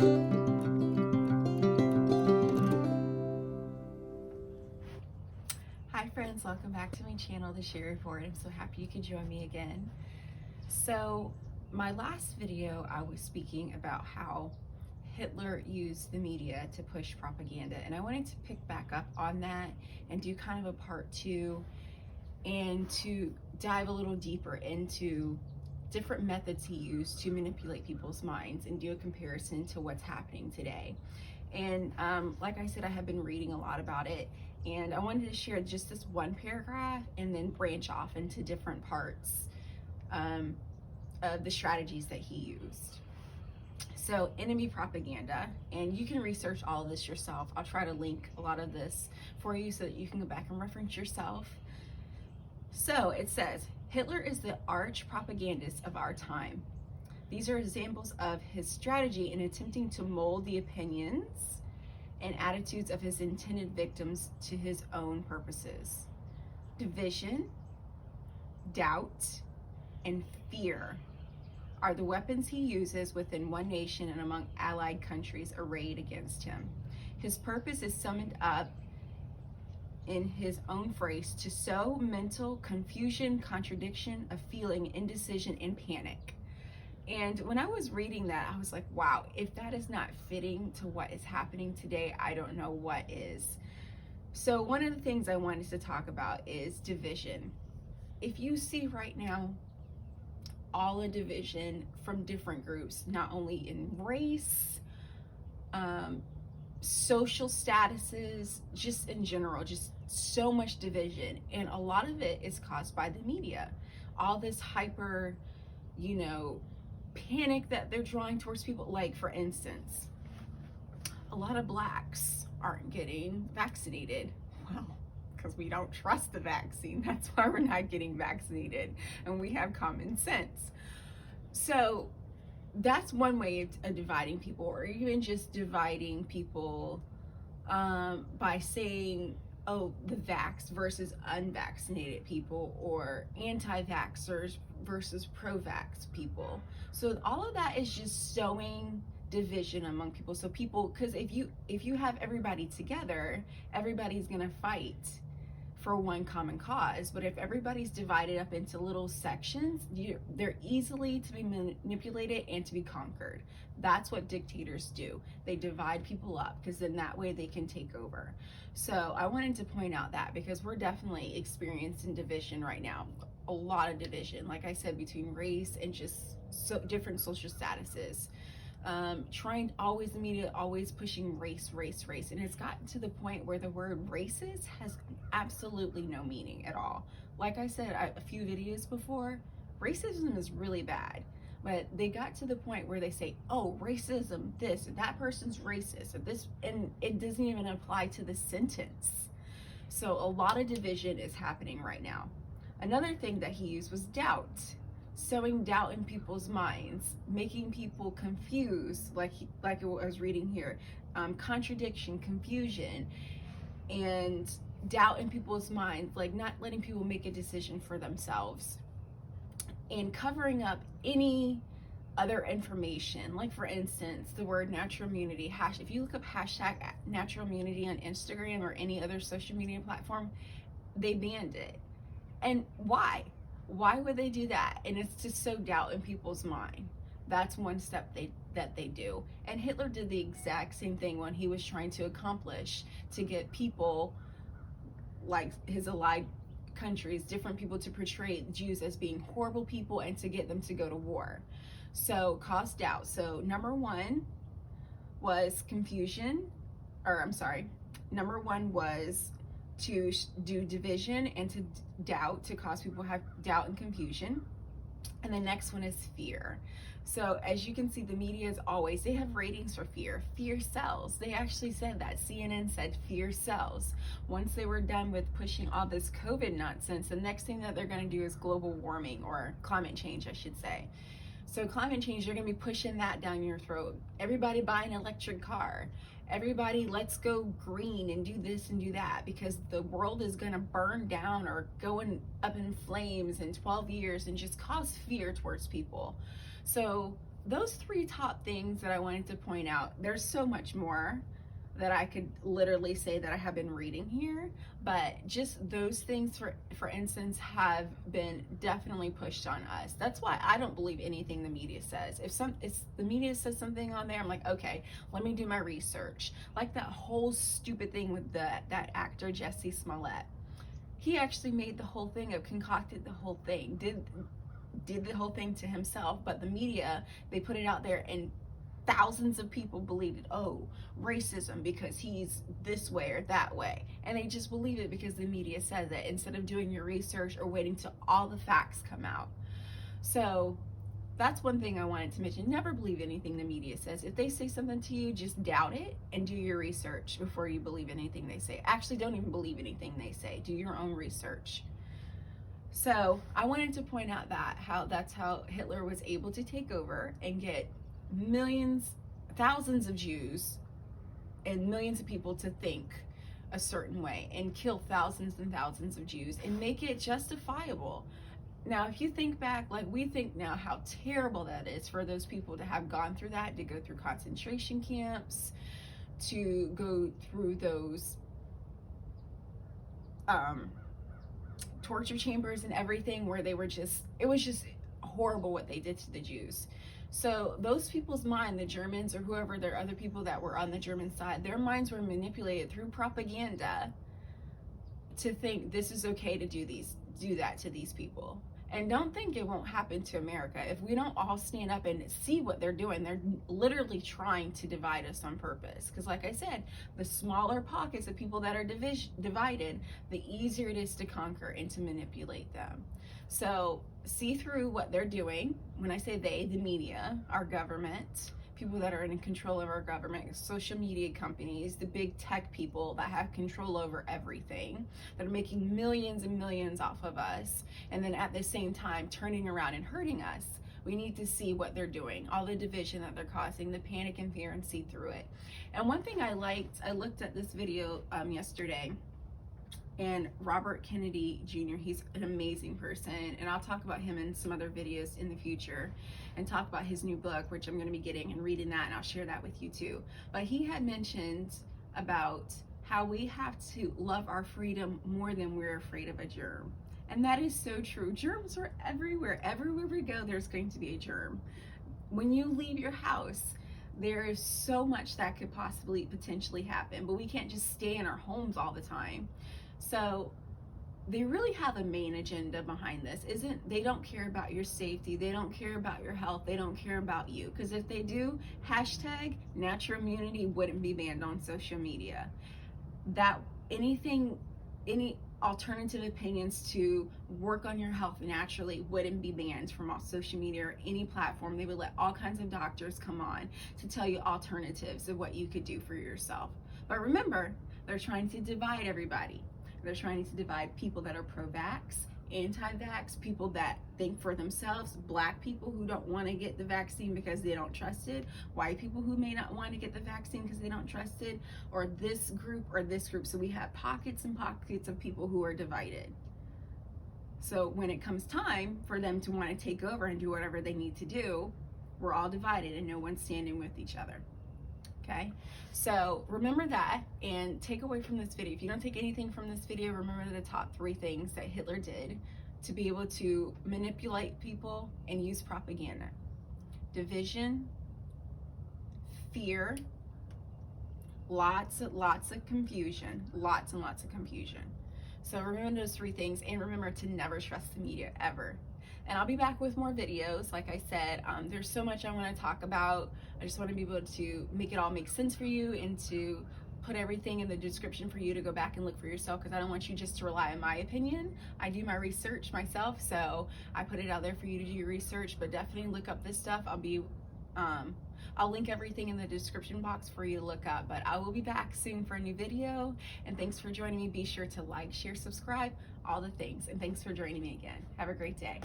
Hi friends, welcome back to my channel, The Sherry Report. I'm so happy you could join me again. So my last video, I was speaking about how Hitler used the media to push propaganda, and I wanted to pick back up on that and do kind of a part 2 and to dive a little deeper into different methods he used to manipulate people's minds and do a comparison to what's happening today. And like I said, I have been reading a lot about it, and I wanted to share just this one paragraph and then branch off into different parts of the strategies that he used. So, enemy propaganda, and you can research all of this yourself. I'll try to link a lot of this for you so that you can go back and reference yourself. So it says, Hitler is the arch propagandist of our time. These are examples of his strategy in attempting to mold the opinions and attitudes of his intended victims to his own purposes. Division, doubt, and fear are the weapons he uses within one nation and among allied countries arrayed against him. His purpose is summed up in his own phrase: to sow mental confusion, contradiction of feeling, indecision, and panic. And when I was reading that, I was like, wow, if that is not fitting to what is happening today, I don't know what is. So one of the things I wanted to talk about is division. If you see right now all the division from different groups, not only in race, social statuses, just in general, just so much division. And a lot of it is caused by the media. All this hyper, panic that they're drawing towards people. Like, for instance, a lot of blacks aren't getting vaccinated. Well, because we don't trust the vaccine. That's why we're not getting vaccinated, and we have common sense. So that's one way of dividing people, or even just dividing people by saying, oh, the vax versus unvaccinated people, or anti-vaxxers versus pro-vax people. So all of that is just sowing division among people. So people, because if you have everybody together, everybody's gonna fight for one common cause. But if everybody's divided up into little sections, they're easily to be manipulated and to be conquered. That's what dictators do. They divide people up, because then that way they can take over. So I wanted to point out that, because we're definitely experiencing division right now. A lot of division, like I said, between race and just different social statuses. The media always pushing race, and it's gotten to the point where the word racist has absolutely no meaning at all. Like I said a few videos before, racism is really bad, but they got to the point where they say, oh, racism, this, and that person's racist, or this, and it doesn't even apply to the sentence. So a lot of division is happening right now. Another thing that he used was doubt. Sowing doubt in people's minds, making people confused, like I was reading here, contradiction, confusion, and doubt in people's minds, like not letting people make a decision for themselves, and covering up any other information. Like, for instance, the word natural immunity. If you look up hashtag natural immunity on Instagram or any other social media platform, they banned it. And why? Why would they do that? And it's to sow doubt in people's mind. That's one step that they do. And Hitler did the exact same thing when he was trying to accomplish to get people, like his allied countries, different people, to portray Jews as being horrible people and to get them to go to war. So cause doubt. So number one was to do division and to doubt, to cause people to have doubt and confusion. And the next one is fear. So as you can see, the media they have ratings for fear. Fear sells. They actually said that. CNN said fear sells. Once they were done with pushing all this COVID nonsense, the next thing that they're going to do is global warming, or climate change, I should say. So climate change, they're going to be pushing that down your throat. Everybody buy an electric car. Everybody, let's go green and do this and do that, because the world is going to burn down or up in flames in 12 years, and just cause fear towards people. So those three top things that I wanted to point out, there's so much more that I could literally say that I have been reading here, but just those things, for instance, have been definitely pushed on us. That's why I don't believe anything the media says. If the media says something on there, I'm like, okay, let me do my research. Like that whole stupid thing with that actor Jesse Smollett. He actually made the whole thing up, concocted the whole thing, did the whole thing to himself, but the media, they put it out there and thousands of people believed it. Oh, racism because he's this way or that way. And they just believe it because the media says it, instead of doing your research or waiting till all the facts come out. So that's one thing I wanted to mention. Never believe anything the media says. If they say something to you, just doubt it and do your research before you believe anything they say. Actually, don't even believe anything they say. Do your own research. So I wanted to point out that's how Hitler was able to take over and get millions, thousands of Jews and millions of people to think a certain way and kill thousands and thousands of Jews and make it justifiable. Now, if you think back, like we think now, how terrible that is for those people to have gone through that, to go through concentration camps, to go through those torture chambers and everything, where they were it was just horrible what they did to the Jews. So those people's mind, the Germans or whoever, there are other people that were on the German side, their minds were manipulated through propaganda to think this is okay to do that to these people. And don't think it won't happen to America. If we don't all stand up and see what they're doing, they're literally trying to divide us on purpose. Because like I said, the smaller pockets of people that are divided, the easier it is to conquer and to manipulate them. So see through what they're doing. When I say they, the media, our government, people that are in control of our government, social media companies, the big tech people that have control over everything, that are making millions and millions off of us, and then at the same time turning around and hurting us. We need to see what they're doing, all the division that they're causing, the panic and fear, and see through it. And one thing I looked at this video yesterday, and Robert Kennedy Jr., he's an amazing person, and I'll talk about him in some other videos in the future and talk about his new book, which I'm going to be getting and reading that, and I'll share that with you too. But he had mentioned about how we have to love our freedom more than we're afraid of a germ. And that is so true. Germs are everywhere. Everywhere we go, there's going to be a germ. When you leave your house, there is so much that could potentially happen, but we can't just stay in our homes all the time. So they really have a main agenda behind this. They don't care about your safety, they don't care about your health, they don't care about you. Because if they do, hashtag natural immunity wouldn't be banned on social media. Any alternative opinions to work on your health naturally wouldn't be banned from all social media or any platform. They would let all kinds of doctors come on to tell you alternatives of what you could do for yourself. But remember, they're trying to divide everybody. They're trying to divide people that are pro-vax, anti-vax, people that think for themselves, black people who don't want to get the vaccine because they don't trust it, white people who may not want to get the vaccine because they don't trust it, or this group or this group. So we have pockets and pockets of people who are divided. So when it comes time for them to want to take over and do whatever they need to do, we're all divided and no one's standing with each other. Okay, so remember that and take away from this video. If you don't take anything from this video, remember the top 3 things that Hitler did to be able to manipulate people and use propaganda: division, fear, lots of confusion, lots and lots of confusion. So remember those 3 things, and remember to never trust the media ever. And I'll be back with more videos. Like I said, there's so much I want to talk about. I just want to be able to make it all make sense for you and to put everything in the description for you to go back and look for yourself, because I don't want you just to rely on my opinion. I do my research myself, so I put it out there for you to do your research, but definitely look up this stuff. I'll link everything in the description box for you to look up, but I will be back soon for a new video. And thanks for joining me. Be sure to like, share, subscribe, all the things. And thanks for joining me again. Have a great day.